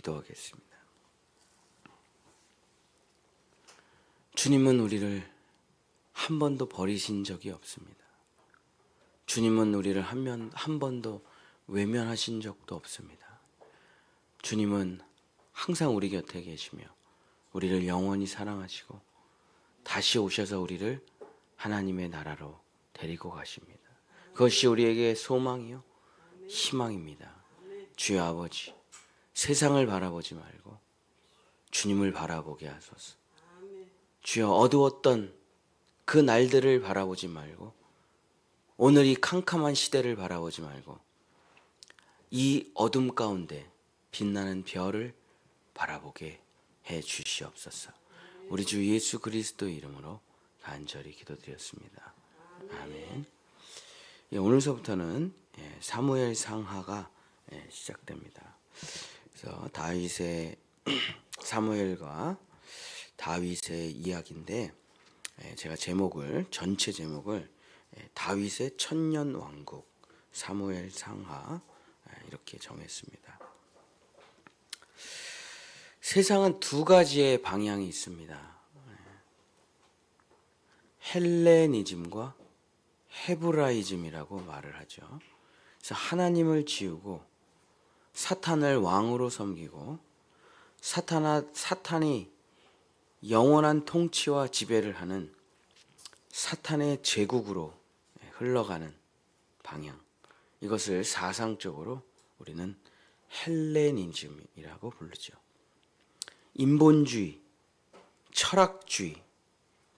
기도하겠습니다. 주님은 우리를 한 번도 버리신 적이 없습니다. 주님은 우리를 한 번도 외면하신 적도 없습니다. 주님은 항상 우리 곁에 계시며 우리를 영원히 사랑하시고 다시 오셔서 우리를 하나님의 나라로 데리고 가십니다. 그것이 우리에게 소망이요 희망입니다. 주여 아버지, 세상을 바라보지 말고 주님을 바라보게 하소서. 주여 어두웠던 그 날들을 바라보지 말고 오늘 이 캄캄한 시대를 바라보지 말고 이 어둠 가운데 빛나는 별을 바라보게 해 주시옵소서. 우리 주 예수 그리스도의 이름으로 간절히 기도드렸습니다. 아멘. 오늘서부터는 사무엘 상하가 시작됩니다. 그래서 사무엘과 다윗의 이야기인데 제가 전체 제목을 다윗의 천년 왕국 사무엘 상하 이렇게 정했습니다. 세상은 두 가지의 방향이 있습니다. 헬레니즘과 헤브라이즘이라고 말을 하죠. 그래서 하나님을 지우고 사탄을 왕으로 섬기고 사탄이 영원한 통치와 지배를 하는 사탄의 제국으로 흘러가는 방향, 이것을 사상적으로 우리는 헬레니즘이라고 부르죠. 인본주의, 철학주의,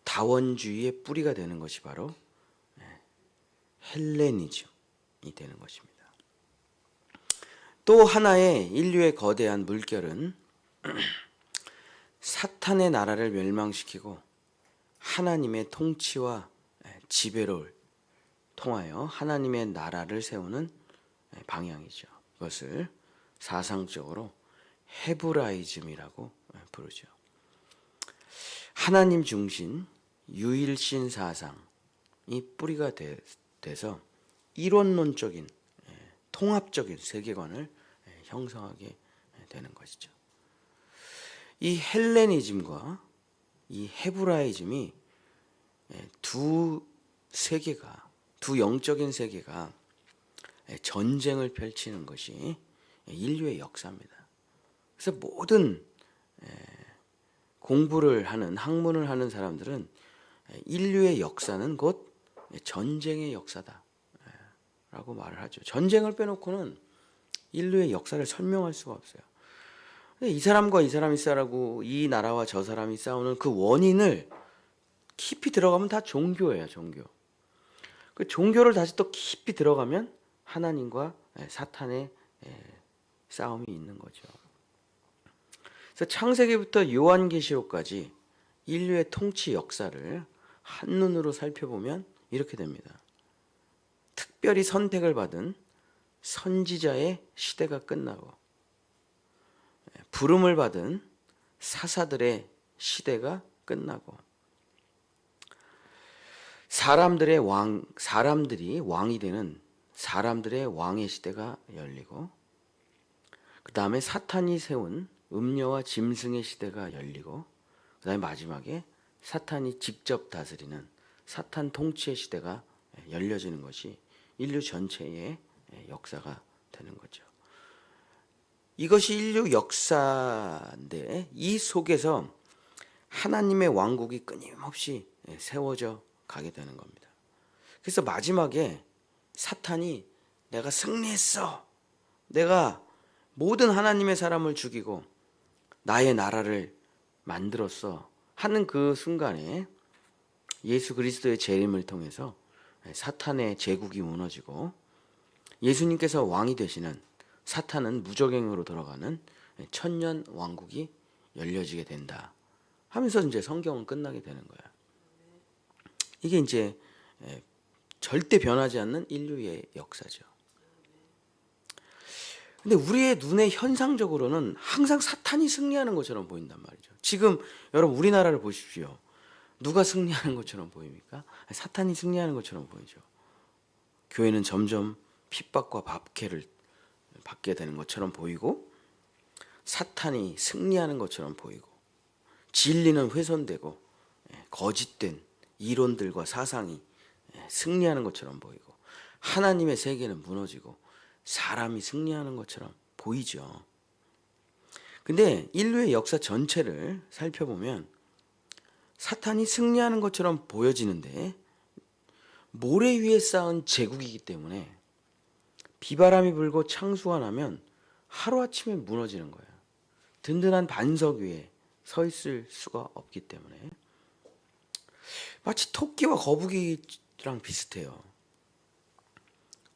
다원주의의 뿌리가 되는 것이 바로 헬레니즘이 되는 것입니다. 또 하나의 인류의 거대한 물결은 사탄의 나라를 멸망시키고 하나님의 통치와 지배를 통하여 하나님의 나라를 세우는 방향이죠. 그것을 사상적으로 헤브라이즘이라고 부르죠. 하나님 중심 유일신 사상이 뿌리가 돼서 이론론적인 통합적인 세계관을 형성하게 되는 것이죠. 이 헬레니즘과 이 헤브라이즘이 두 영적인 세계가 전쟁을 펼치는 것이 인류의 역사입니다. 그래서 모든 공부를 하는 학문을 하는 사람들은 인류의 역사는 곧 전쟁의 역사다 라고 말을 하죠. 전쟁을 빼놓고는 인류의 역사를 설명할 수가 없어요. 이 사람과 이 사람이 싸우고 이 나라와 저 사람이 싸우는 그 원인을 깊이 들어가면 다 종교예요. 종교. 그 종교를 다시 또 깊이 들어가면 하나님과 사탄의 싸움이 있는 거죠. 그래서 창세기부터 요한계시록까지 인류의 통치 역사를 한눈으로 살펴보면 이렇게 됩니다. 특별히 선택을 받은 선지자의 시대가 끝나고 부름을 받은 사사들의 시대가 끝나고 사람들이 왕이 되는 사람들의 왕의 시대가 열리고 그 다음에 사탄이 세운 음녀와 짐승의 시대가 열리고 그 다음에 마지막에 사탄이 직접 다스리는 사탄 통치의 시대가 열려지는 것이 인류 전체의 역사가 되는 거죠. 이것이 인류 역사인데 이 속에서 하나님의 왕국이 끊임없이 세워져 가게 되는 겁니다. 그래서 마지막에 사탄이 내가 승리했어, 내가 모든 하나님의 사람을 죽이고 나의 나라를 만들었어 하는 그 순간에 예수 그리스도의 재림을 통해서 사탄의 제국이 무너지고 예수님께서 왕이 되시는 사탄은 무적행으로 돌아가는 천년 왕국이 열려지게 된다 하면서 이제 성경은 끝나게 되는 거야. 이게 이제 절대 변하지 않는 인류의 역사죠. 근데 우리의 눈에 현상적으로는 항상 사탄이 승리하는 것처럼 보인단 말이죠. 지금 여러분 우리나라를 보십시오. 누가 승리하는 것처럼 보입니까? 사탄이 승리하는 것처럼 보이죠. 교회는 점점 핍박과 박해를 받게 되는 것처럼 보이고 사탄이 승리하는 것처럼 보이고 진리는 훼손되고 거짓된 이론들과 사상이 승리하는 것처럼 보이고 하나님의 세계는 무너지고 사람이 승리하는 것처럼 보이죠. 근데 인류의 역사 전체를 살펴보면 사탄이 승리하는 것처럼 보여지는데 모래 위에 쌓은 제국이기 때문에 비바람이 불고 창수가 나면 하루아침에 무너지는 거예요. 든든한 반석 위에 서 있을 수가 없기 때문에 마치 토끼와 거북이랑 비슷해요.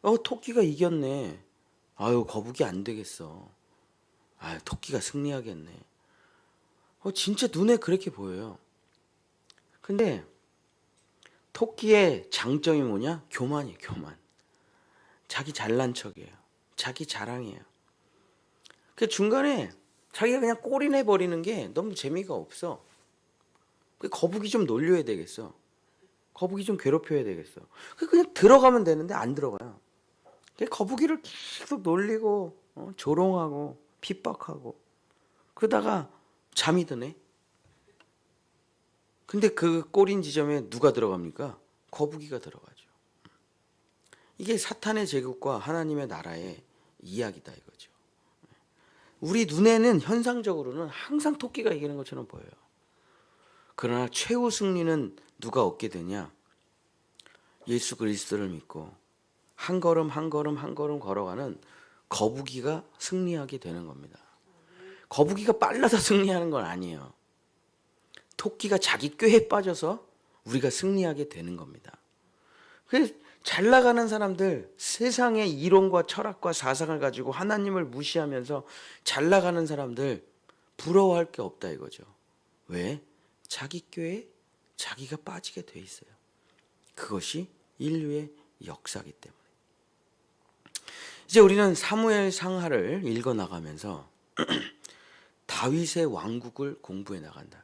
토끼가 이겼네. 아유, 거북이 안 되겠어. 아유, 토끼가 승리하겠네. 진짜 눈에 그렇게 보여요. 근데 토끼의 장점이 뭐냐? 교만이에요, 교만. 자기 잘난 척이에요. 자기 자랑이에요. 그 중간에 자기가 그냥 꼬리내 버리는 게 너무 재미가 없어. 거북이 좀 놀려야 되겠어. 거북이 좀 괴롭혀야 되겠어. 그냥 들어가면 되는데 안 들어가요. 거북이를 계속 놀리고 조롱하고 핍박하고 그러다가 잠이 드네. 근데 그 꼬린 지점에 누가 들어갑니까? 거북이가 들어가죠. 이게 사탄의 제국과 하나님의 나라의 이야기다 이거죠. 우리 눈에는 현상적으로는 항상 토끼가 이기는 것처럼 보여요. 그러나 최후 승리는 누가 얻게 되냐? 예수 그리스도를 믿고 한 걸음 한 걸음 한 걸음 걸어가는 거북이가 승리하게 되는 겁니다. 거북이가 빨라서 승리하는 건 아니에요. 토끼가 자기 꾀에 빠져서 우리가 승리하게 되는 겁니다. 그래서 잘 나가는 사람들, 세상의 이론과 철학과 사상을 가지고 하나님을 무시하면서 잘 나가는 사람들 부러워할 게 없다 이거죠. 왜? 자기 꾀에 자기가 빠지게 돼 있어요. 그것이 인류의 역사이기 때문에. 이제 우리는 사무엘 상하를 읽어 나가면서 다윗의 왕국을 공부해 나간다.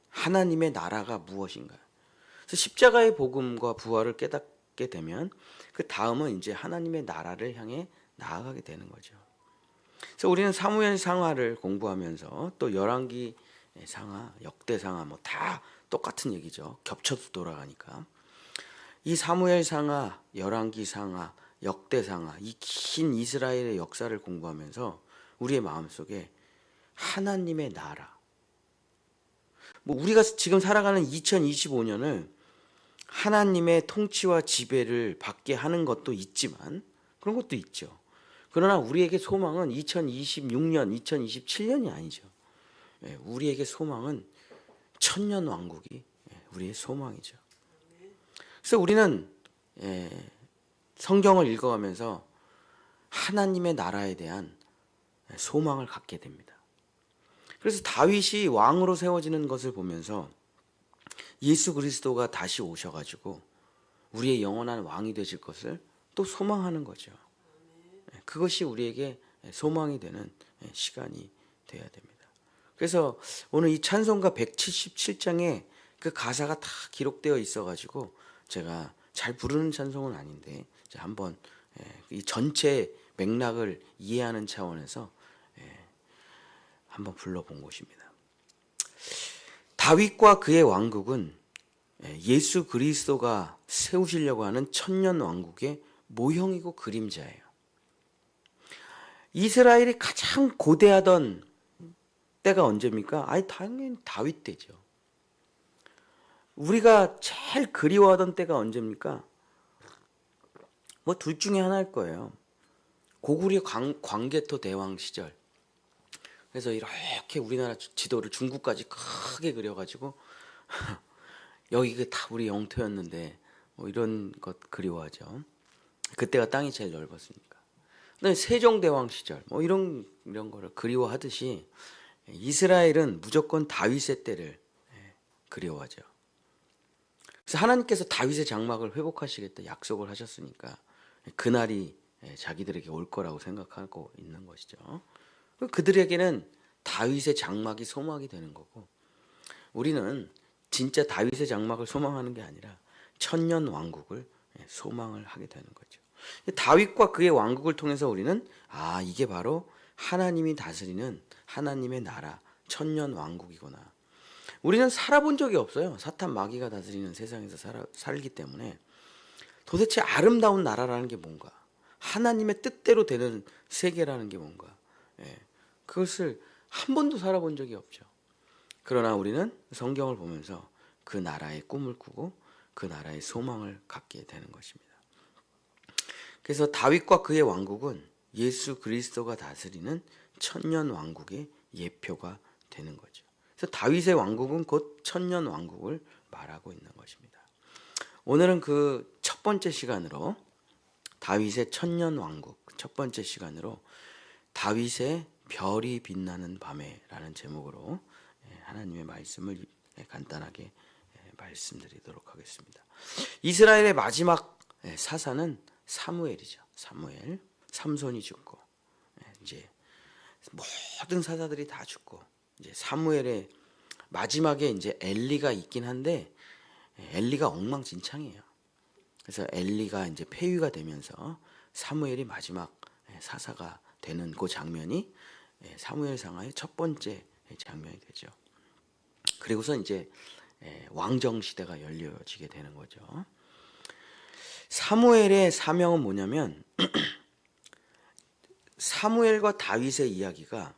하나님의 나라가 무엇인가? 그래서 십자가의 복음과 부활을 깨닫게 되면 그 다음은 이제 하나님의 나라를 향해 나아가게 되는 거죠. 그래서 우리는 사무엘 상하를 공부하면서 또 열왕기 상하, 역대 상하 뭐 다 똑같은 얘기죠. 겹쳐서 돌아가니까 이 사무엘 상하, 열왕기 상하, 역대 상하 이 긴 이스라엘의 역사를 공부하면서 우리의 마음속에 하나님의 나라 우리가 지금 살아가는 2025년을 하나님의 통치와 지배를 받게 하는 것도 있지만 그런 것도 있죠. 그러나 우리에게 소망은 2026년, 2027년이 아니죠. 우리에게 소망은 천년 왕국이 우리의 소망이죠. 그래서 우리는 성경을 읽어가면서 하나님의 나라에 대한 소망을 갖게 됩니다. 그래서 다윗이 왕으로 세워지는 것을 보면서 예수 그리스도가 다시 오셔가지고 우리의 영원한 왕이 되실 것을 또 소망하는 거죠. 그것이 우리에게 소망이 되는 시간이 되어야 됩니다. 그래서 오늘 이 찬송가 177장에 그 가사가 다 기록되어 있어가지고 제가 잘 부르는 찬송은 아닌데 한번 이 전체 맥락을 이해하는 차원에서 한번 불러본 것입니다. 다윗과 그의 왕국은 예수 그리스도가 세우시려고 하는 천년 왕국의 모형이고 그림자예요. 이스라엘이 가장 고대하던 때가 언제입니까? 당연히 다윗 때죠. 우리가 제일 그리워하던 때가 언제입니까? 뭐 둘 중에 하나일 거예요. 고구려 광개토 대왕 시절. 그래서 이렇게 우리나라 지도를 중국까지 크게 그려가지고 여기가 다 우리 영토였는데 뭐 이런 것 그리워하죠. 그때가 땅이 제일 넓었으니까. 그다음에 세종대왕 시절 뭐 이런 거를 그리워하듯이 이스라엘은 무조건 다윗의 때를 그리워하죠. 그래서 하나님께서 다윗의 장막을 회복하시겠다 약속을 하셨으니까 그날이 자기들에게 올 거라고 생각하고 있는 것이죠. 그들에게는 다윗의 장막이 소망이 되는 거고 우리는 진짜 다윗의 장막을 소망하는 게 아니라 천년 왕국을 소망을 하게 되는 거죠. 다윗과 그의 왕국을 통해서 우리는 이게 바로 하나님이 다스리는 하나님의 나라, 천년 왕국이구나. 우리는 살아본 적이 없어요. 사탄 마귀가 다스리는 세상에서 살기 때문에 도대체 아름다운 나라라는 게 뭔가, 하나님의 뜻대로 되는 세계라는 게 뭔가, 그것을 한 번도 살아본 적이 없죠. 그러나 우리는 성경을 보면서 그 나라의 꿈을 꾸고 그 나라의 소망을 갖게 되는 것입니다. 그래서 다윗과 그의 왕국은 예수 그리스도가 다스리는 천년 왕국의 예표가 되는 거죠. 그래서 다윗의 왕국은 곧 천년 왕국을 말하고 있는 것입니다. 오늘은 그 첫 번째 시간으로 다윗의 천년 왕국, 첫 번째 시간으로 다윗의 별이 빛나는 밤에라는 제목으로 하나님의 말씀을 간단하게 말씀드리도록 하겠습니다. 이스라엘의 마지막 사사는 사무엘이죠. 사무엘. 삼손이 죽고 이제 모든 사사들이 다 죽고 이제 사무엘의 마지막에 이제 엘리가 있긴 한데 엘리가 엉망진창이에요. 그래서 엘리가 이제 폐위가 되면서 사무엘이 마지막 사사가 되는 그 장면이 사무엘상하의 첫 번째 장면이 되죠. 그리고서 이제 왕정 시대가 열려지게 되는 거죠. 사무엘의 사명은 뭐냐면 사무엘과 다윗의 이야기가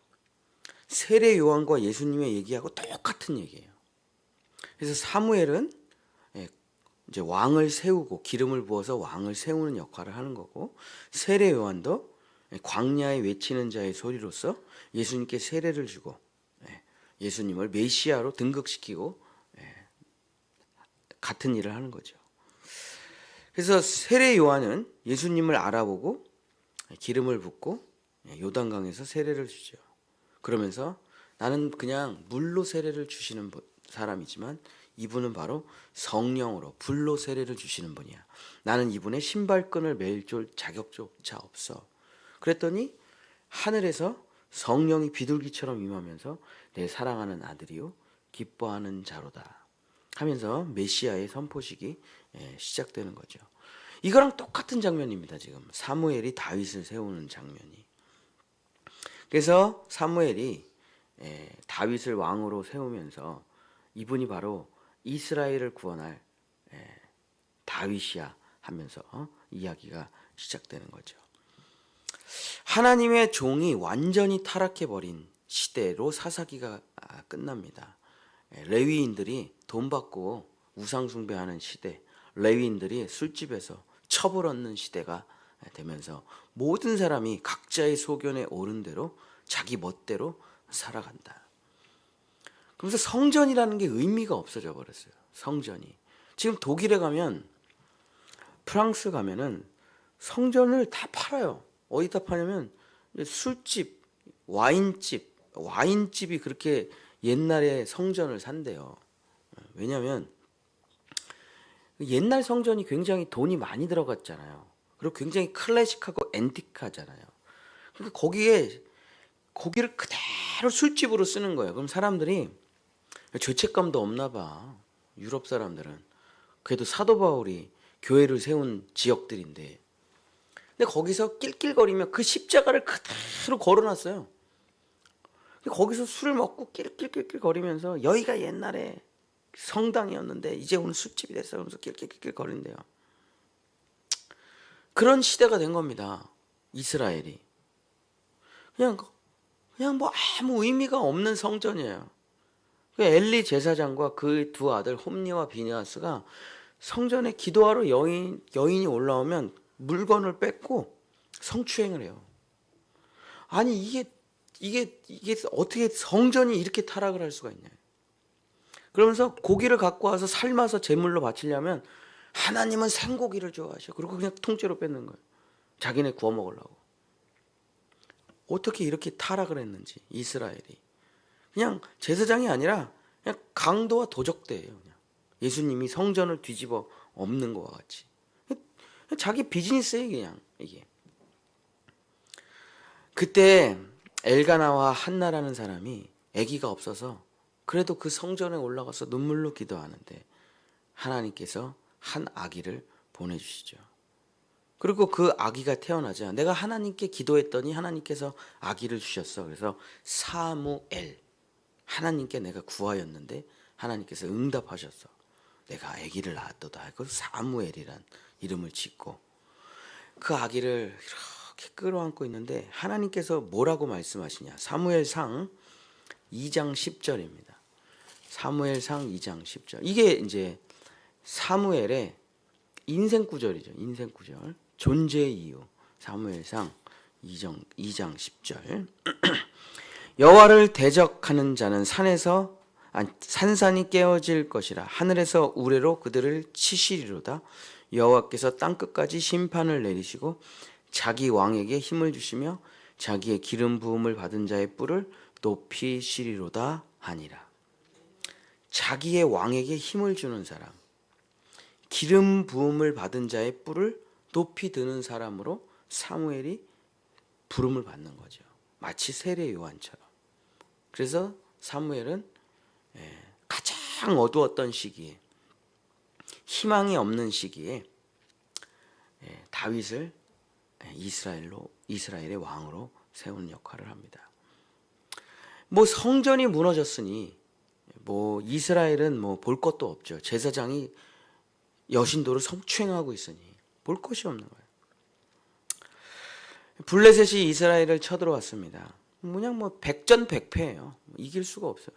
세례 요한과 예수님의 얘기하고 똑같은 얘기예요. 그래서 사무엘은 이제 왕을 세우고 기름을 부어서 왕을 세우는 역할을 하는 거고, 세례 요한도 광야에 외치는 자의 소리로서 예수님께 세례를 주고 예수님을 메시아로 등극시키고 같은 일을 하는 거죠. 그래서 세례 요한은 예수님을 알아보고 기름을 붓고 요단강에서 세례를 주죠. 그러면서 나는 그냥 물로 세례를 주시는 사람이지만 이분은 바로 성령으로 불로 세례를 주시는 분이야. 나는 이분의 신발끈을 매일 쫄 자격조차 없어. 그랬더니 하늘에서 성령이 비둘기처럼 임하면서 내 사랑하는 아들이요 기뻐하는 자로다 하면서 메시아의 선포식이 시작되는 거죠. 이거랑 똑같은 장면입니다. 지금 사무엘이 다윗을 세우는 장면이. 그래서 사무엘이 다윗을 왕으로 세우면서 이분이 바로 이스라엘을 구원할 다윗이야 하면서 이야기가 시작되는 거죠. 하나님의 종이 완전히 타락해버린 시대로 사사기가 끝납니다. 레위인들이 돈 받고 우상 숭배하는 시대, 레위인들이 술집에서 첩을 얻는 시대가 되면서 모든 사람이 각자의 소견에 오른 대로 자기 멋대로 살아간다. 그래서 성전이라는 게 의미가 없어져 버렸어요. 성전이. 지금 독일에 가면, 프랑스 가면은 성전을 다 팔아요. 어디다 파냐면 술집, 와인집이 그렇게 옛날에 성전을 산대요. 왜냐하면 옛날 성전이 굉장히 돈이 많이 들어갔잖아요. 그리고 굉장히 클래식하고 앤틱하잖아요. 그러니까 거기를 그대로 술집으로 쓰는 거예요. 그럼 사람들이 죄책감도 없나 봐. 유럽 사람들은. 그래도 사도 바울이 교회를 세운 지역들인데. 근데 거기서 낄낄거리며 그 십자가를 그대로 걸어놨어요. 거기서 술을 먹고 낄낄거리면서 여기가 옛날에 성당이었는데 이제 오늘 술집이 됐어 하면서 낄낄거린대요. 그런 시대가 된 겁니다. 이스라엘이. 그냥 뭐 아무 의미가 없는 성전이에요. 엘리 제사장과 그 두 아들 홈니와 비느하스가 성전에 기도하러 여인이 올라오면 물건을 뺏고 성추행을 해요. 아니 이게 어떻게 성전이 이렇게 타락을 할 수가 있냐. 그러면서 고기를 갖고 와서 삶아서 제물로 바치려면 하나님은 생고기를 좋아하셔. 그리고 그냥 통째로 뺏는 거예요. 자기네 구워 먹으려고. 어떻게 이렇게 타락을 했는지 이스라엘이. 그냥 제사장이 아니라 그냥 강도와 도적대예요. 그냥. 예수님이 성전을 뒤집어 엎는 것과 같이. 자기 비즈니스예요, 그냥 이게. 그때 엘가나와 한나라는 사람이 아기가 없어서 그래도 그 성전에 올라가서 눈물로 기도하는데 하나님께서 한 아기를 보내주시죠. 그리고 그 아기가 태어나자 내가 하나님께 기도했더니 하나님께서 아기를 주셨어. 그래서 사무엘, 하나님께 내가 구하였는데 하나님께서 응답하셨어. 내가 아기를 낳았도다. 그 사무엘이란 이름을 짓고 그 아기를 이렇게 끌어안고 있는데 하나님께서 뭐라고 말씀하시냐. 사무엘상 2장 10절입니다. 사무엘상 2장 10절. 이게 이제 사무엘의 인생 구절이죠. 인생 구절. 존재의 이유. 사무엘상 2장 10절. 여호와를 대적하는 자는 산산이 깨어질 것이라. 하늘에서 우레로 그들을 치시리로다. 여호와께서 땅 끝까지 심판을 내리시고 자기 왕에게 힘을 주시며 자기의 기름 부음을 받은 자의 뿔을 높이시리로다 하니라. 자기의 왕에게 힘을 주는 사람, 기름 부음을 받은 자의 뿔을 높이 드는 사람으로 사무엘이 부름을 받는 거죠. 마치 세례 요한처럼. 그래서 사무엘은 가장 어두웠던 시기에, 희망이 없는 시기에 다윗을 이스라엘의 왕으로 세우는 역할을 합니다. 뭐 성전이 무너졌으니 뭐 이스라엘은 뭐 볼 것도 없죠. 제사장이 여신도를 성추행하고 있으니 볼 것이 없는 거예요. 블레셋이 이스라엘을 쳐들어왔습니다. 그냥 뭐 백전백패예요. 이길 수가 없어요.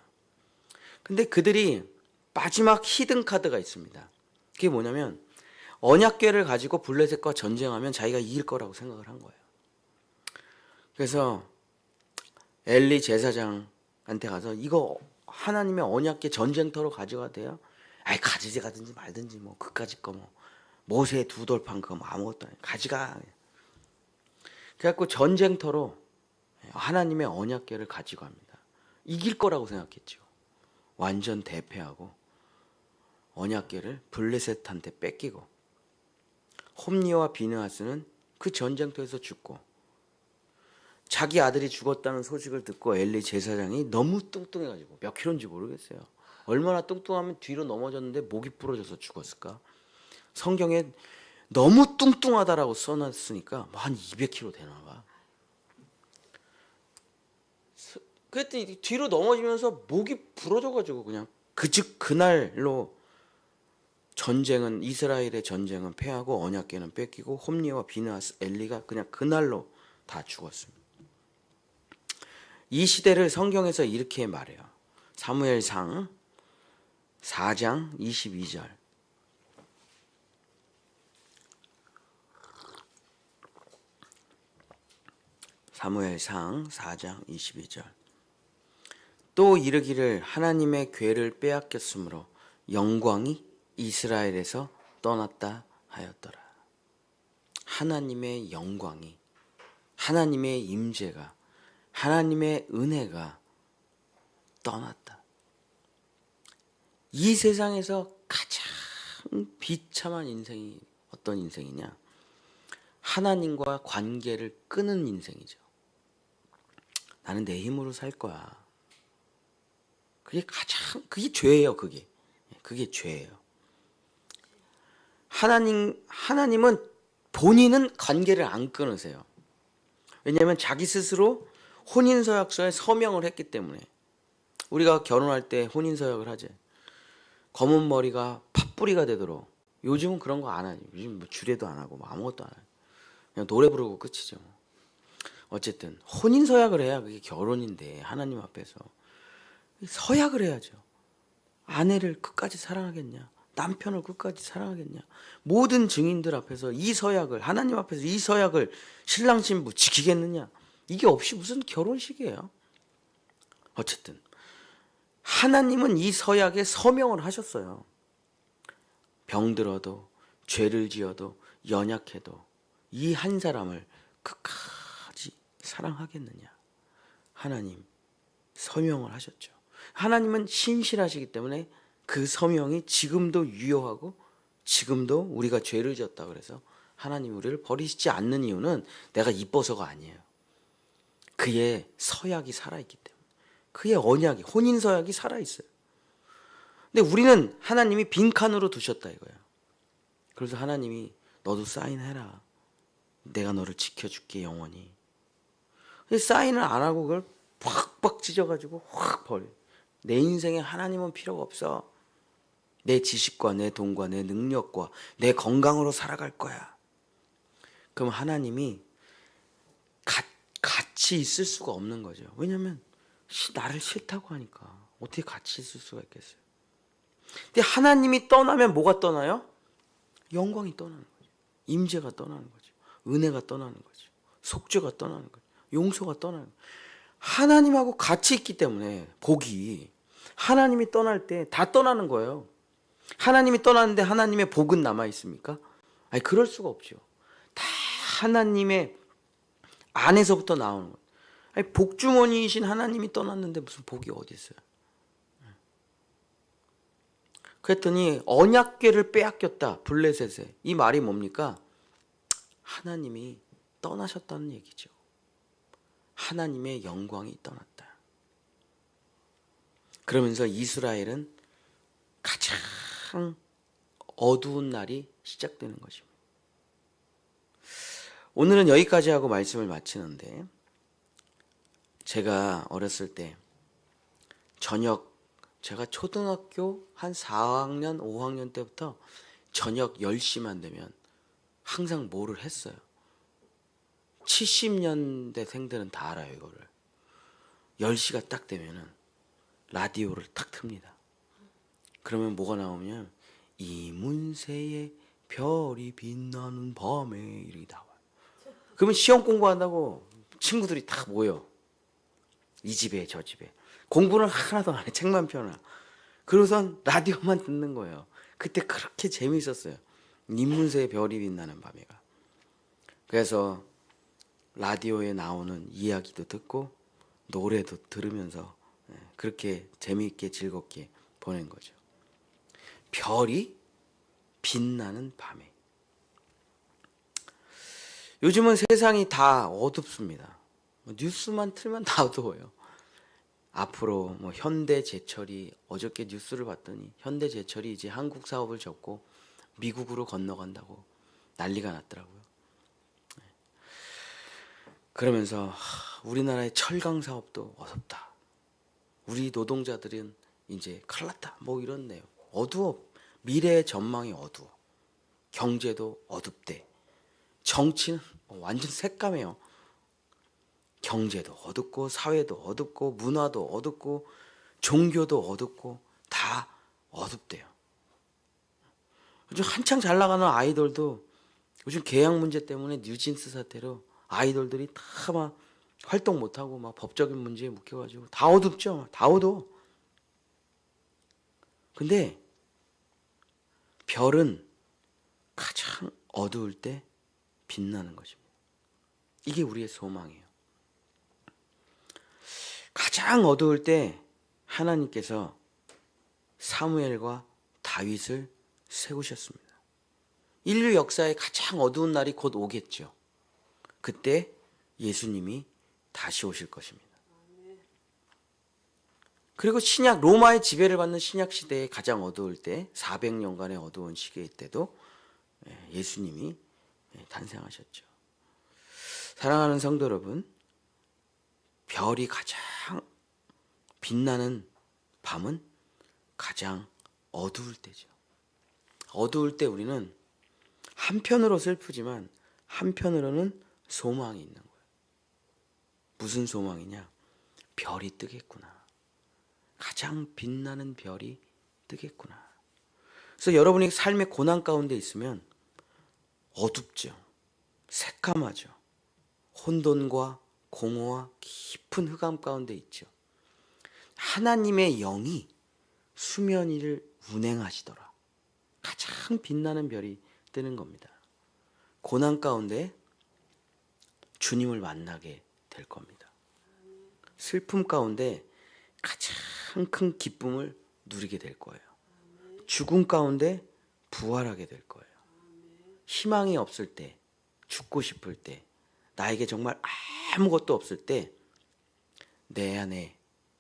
근데 그들이 마지막 히든 카드가 있습니다. 그게 뭐냐면 언약궤를 가지고 블레셋과 전쟁하면 자기가 이길 거라고 생각을 한 거예요. 그래서 엘리 제사장한테 가서 이거 하나님의 언약궤 전쟁터로 가져가도 돼요? 아이 가든지 말든지 뭐 그까짓 거 뭐 모세의 두 돌판 그거 뭐 아무것도 아니야. 가져가. 그래갖고 전쟁터로 하나님의 언약궤를 가지고 갑니다. 이길 거라고 생각했죠. 완전 대패하고 언약궤를 블레셋한테 뺏기고 홈리와 비느하스는 그 전쟁터에서 죽고 자기 아들이 죽었다는 소식을 듣고 엘리 제사장이 너무 뚱뚱해가지고 몇 킬로인지 모르겠어요. 얼마나 뚱뚱하면 뒤로 넘어졌는데 목이 부러져서 죽었을까? 성경에 너무 뚱뚱하다라고 써놨으니까 뭐 한 200kg 되나 봐. 그랬더니 뒤로 넘어지면서 목이 부러져가지고 그냥 그날로 전쟁은 이스라엘의 전쟁은 패하고 언약궤는 뺏기고 홈리와 비느하스 엘리가 그냥 그날로 다 죽었습니다. 이 시대를 성경에서 이렇게 말해요. 사무엘상 4장 22절. 사무엘상 4장 22절. 또 이르기를 하나님의 궤를 빼앗겼으므로 영광이 이스라엘에서 떠났다 하였더라. 하나님의 영광이, 하나님의 임재가, 하나님의 은혜가 떠났다. 이 세상에서 가장 비참한 인생이 어떤 인생이냐? 하나님과 관계를 끊은 인생이죠. 나는 내 힘으로 살 거야. 그게 죄예요, 그게 죄예요. 하나님은 본인은 관계를 안 끊으세요. 왜냐하면 자기 스스로 혼인서약서에 서명을 했기 때문에. 우리가 결혼할 때 혼인서약을 하지. 검은 머리가 팥뿌리가 되도록. 요즘은 그런 거 안 하죠. 요즘 뭐 주례도 안 하고 뭐 아무것도 안 해요. 그냥 노래 부르고 끝이죠. 어쨌든 혼인서약을 해야 그게 결혼인데 하나님 앞에서 서약을 해야죠. 아내를 끝까지 사랑하겠냐? 남편을 끝까지 사랑하겠냐? 모든 증인들 앞에서 이 서약을, 하나님 앞에서 이 서약을 신랑 신부 지키겠느냐? 이게 없이 무슨 결혼식이에요. 어쨌든 하나님은 이 서약에 서명을 하셨어요. 병들어도 죄를 지어도 연약해도 이 한 사람을 끝까지 사랑하겠느냐? 하나님 서명을 하셨죠. 하나님은 신실하시기 때문에 그 서명이 지금도 유효하고 지금도 우리가 죄를 지었다 그래서 하나님이 우리를 버리시지 않는 이유는 내가 이뻐서가 아니에요. 그의 서약이 살아있기 때문에. 그의 언약이, 혼인서약이 살아있어요. 근데 우리는 하나님이 빈칸으로 두셨다 이거예요. 그래서 하나님이 너도 사인해라. 내가 너를 지켜줄게 영원히. 사인을 안 하고 그걸 팍팍 찢어가지고 확 버려. 내 인생에 하나님은 필요가 없어. 내 지식과 내 돈과 내 능력과 내 건강으로 살아갈 거야. 그럼 하나님이 같이 있을 수가 없는 거죠. 왜냐하면 나를 싫다고 하니까 어떻게 같이 있을 수가 있겠어요. 근데 하나님이 떠나면 뭐가 떠나요? 영광이 떠나는 거죠. 임재가 떠나는 거죠. 은혜가 떠나는 거죠. 속죄가 떠나는 거죠. 용서가 떠나는 거죠. 하나님하고 같이 있기 때문에 복이, 하나님이 떠날 때 다 떠나는 거예요. 하나님이 떠났는데 하나님의 복은 남아 있습니까? 아니, 그럴 수가 없죠. 다 하나님의 안에서부터 나오는 거예요. 아니, 복주머니이신 하나님이 떠났는데 무슨 복이 어디 있어요? 그랬더니 언약궤를 빼앗겼다, 블레셋에. 이 말이 뭡니까? 하나님이 떠나셨다는 얘기죠. 하나님의 영광이 떠났다. 그러면서 이스라엘은 가장 어두운 날이 시작되는 것입니다. 오늘은 여기까지 하고 말씀을 마치는데, 제가 어렸을 때 제가 초등학교 한 4학년, 5학년 때부터 저녁 10시만 되면 항상 뭐를 했어요. 70년대생들은 다 알아요, 이거를. 10시가 딱 되면은 라디오를 탁 틉니다. 그러면 뭐가 나오면 이문세의 별이 빛나는 밤에 이렇게 나와요. 그러면 시험 공부한다고 친구들이 다 모여. 이 집에 저 집에. 공부는 하나도 안 해. 책만 펴놔. 그러고선 라디오만 듣는 거예요. 그때 그렇게 재미있었어요. 이문세의 별이 빛나는 밤에가. 그래서 라디오에 나오는 이야기도 듣고 노래도 들으면서 그렇게 재미있게 즐겁게 보낸 거죠. 별이 빛나는 밤에. 요즘은 세상이 다 어둡습니다. 뉴스만 틀면 다 어두워요. 앞으로 현대제철이, 어저께 뉴스를 봤더니 현대제철이 이제 한국 사업을 접고 미국으로 건너간다고 난리가 났더라고요. 그러면서 우리나라의 철강 사업도 어둡다. 우리 노동자들은 이제 큰일 났다. 이런 내용. 어두워. 미래의 전망이 어두워. 경제도 어둡대. 정치는 완전 새까매요. 경제도 어둡고 사회도 어둡고 문화도 어둡고 종교도 어둡고 다 어둡대요. 요즘 한창 잘 나가는 아이돌도 요즘 계약 문제 때문에 뉴진스 사태로 아이돌들이 다 막 활동 못하고 막 법적인 문제에 묶여가지고 다 어둡죠. 다 어두워. 근데 별은 가장 어두울 때 빛나는 것입니다. 이게 우리의 소망이에요. 가장 어두울 때 하나님께서 사무엘과 다윗을 세우셨습니다. 인류 역사의 가장 어두운 날이 곧 오겠죠. 그때 예수님이 다시 오실 것입니다. 그리고 신약, 로마의 지배를 받는 신약 시대에 가장 어두울 때, 400년간의 어두운 시기일 때도 예수님이 탄생하셨죠. 사랑하는 성도 여러분, 별이 가장 빛나는 밤은 가장 어두울 때죠. 어두울 때 우리는 한편으로 슬프지만 한편으로는 소망이 있는 거예요. 무슨 소망이냐? 별이 뜨겠구나. 가장 빛나는 별이 뜨겠구나. 그래서 여러분이 삶의 고난 가운데 있으면 어둡죠. 새까마죠. 혼돈과 공허와 깊은 흑암 가운데 있죠. 하나님의 영이 수면 위를 운행하시더라. 가장 빛나는 별이 뜨는 겁니다. 고난 가운데 주님을 만나게 될 겁니다. 슬픔 가운데 가장 큰 기쁨을 누리게 될 거예요. 죽음 가운데 부활하게 될 거예요. 희망이 없을 때, 죽고 싶을 때, 나에게 정말 아무것도 없을 때 내 안에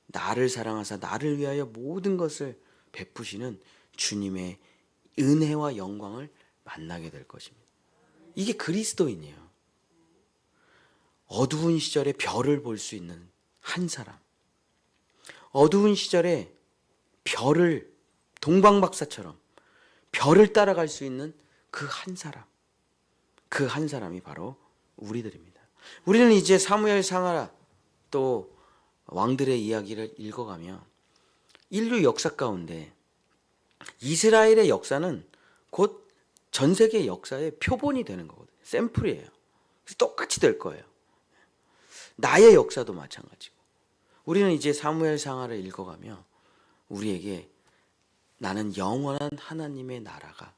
나를 사랑하사 나를 위하여 모든 것을 베푸시는 주님의 은혜와 영광을 만나게 될 것입니다. 이게 그리스도인이에요. 어두운 시절에 별을 볼 수 있는 한 사람, 어두운 시절에 별을 동방박사처럼 별을 따라갈 수 있는 그 한 사람, 그 한 사람이 바로 우리들입니다. 우리는 이제 사무엘 상하 또 왕들의 이야기를 읽어가며 인류 역사 가운데 이스라엘의 역사는 곧 전 세계 역사의 표본이 되는 거거든요. 샘플이에요. 그래서 똑같이 될 거예요. 나의 역사도 마찬가지고. 우리는 이제 사무엘 상하를 읽어가며 우리에게 나는 영원한 하나님의 나라가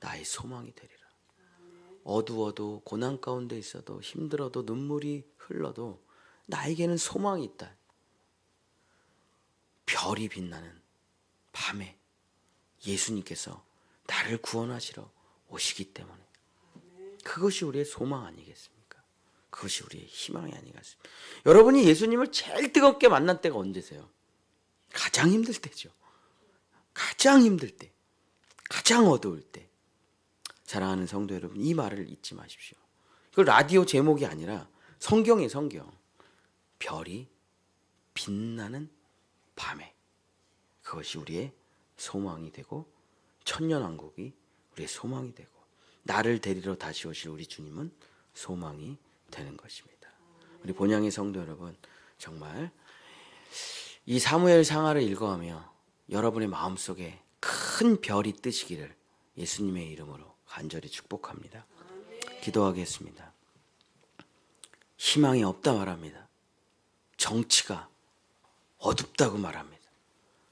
나의 소망이 되리라. 어두워도 고난 가운데 있어도 힘들어도 눈물이 흘러도 나에게는 소망이 있다. 별이 빛나는 밤에 예수님께서 나를 구원하시러 오시기 때문에 그것이 우리의 소망 아니겠습니까? 그것이 우리의 희망이 아니겠습니까? 여러분이 예수님을 제일 뜨겁게 만난 때가 언제세요? 가장 힘들 때죠. 가장 힘들 때, 가장 어두울 때. 사랑하는 성도 여러분, 이 말을 잊지 마십시오. 이거 라디오 제목이 아니라 성경이에요, 성경. 별이 빛나는 밤에 그것이 우리의 소망이 되고 천년왕국이 우리의 소망이 되고 나를 데리러 다시 오실 우리 주님은 소망이 되는 것입니다. 우리 본향의 성도 여러분, 정말 이 사무엘 상하를 읽어가며 여러분의 마음속에 큰 별이 뜨시기를 예수님의 이름으로 간절히 축복합니다. 기도하겠습니다. 희망이 없다 말합니다. 정치가 어둡다고 말합니다.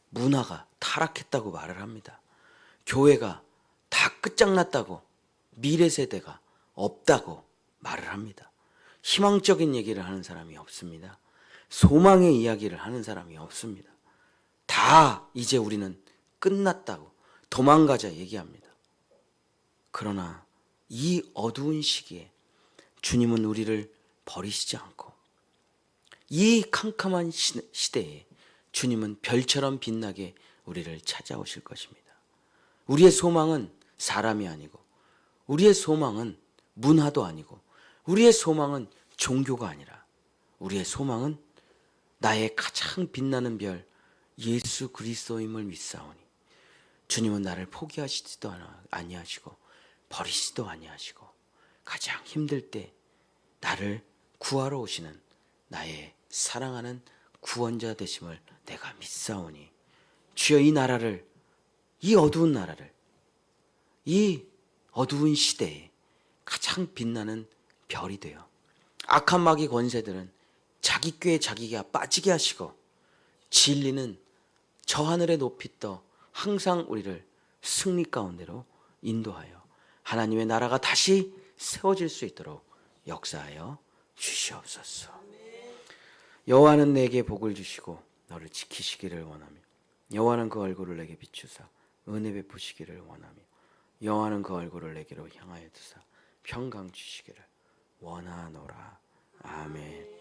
문화가 타락했다고 말을 합니다. 교회가 다 끝장났다고, 미래 세대가 없다고 말을 합니다. 희망적인 얘기를 하는 사람이 없습니다. 소망의 이야기를 하는 사람이 없습니다. 다 이제 우리는 끝났다고 도망가자 얘기합니다. 그러나 이 어두운 시기에 주님은 우리를 버리시지 않고 이 캄캄한 시대에 주님은 별처럼 빛나게 우리를 찾아오실 것입니다. 우리의 소망은 사람이 아니고 우리의 소망은 문화도 아니고 우리의 소망은 종교가 아니라 우리의 소망은 나의 가장 빛나는 별 예수 그리스도임을 믿사오니 주님은 나를 포기하시지도 아니하시고 버리시지도 아니하시고 가장 힘들 때 나를 구하러 오시는 나의 사랑하는 구원자 되심을 내가 믿사오니 주여 이 나라를, 이 어두운 나라를, 이 어두운 시대에 가장 빛나는 별이 되어 악한 마귀 권세들은 자기 꾀에 자기가 빠지게 하시고 진리는 저 하늘에 높이 떠 항상 우리를 승리 가운데로 인도하여 하나님의 나라가 다시 세워질 수 있도록 역사하여 주시옵소서. 여호와는 내게 복을 주시고 너를 지키시기를 원하며 여호와는 그 얼굴을 내게 비추사 은혜 베푸시기를 원하며 여호와는 그 얼굴을 내게로 향하여 두사 평강 주시기를 원하노라. 아멘.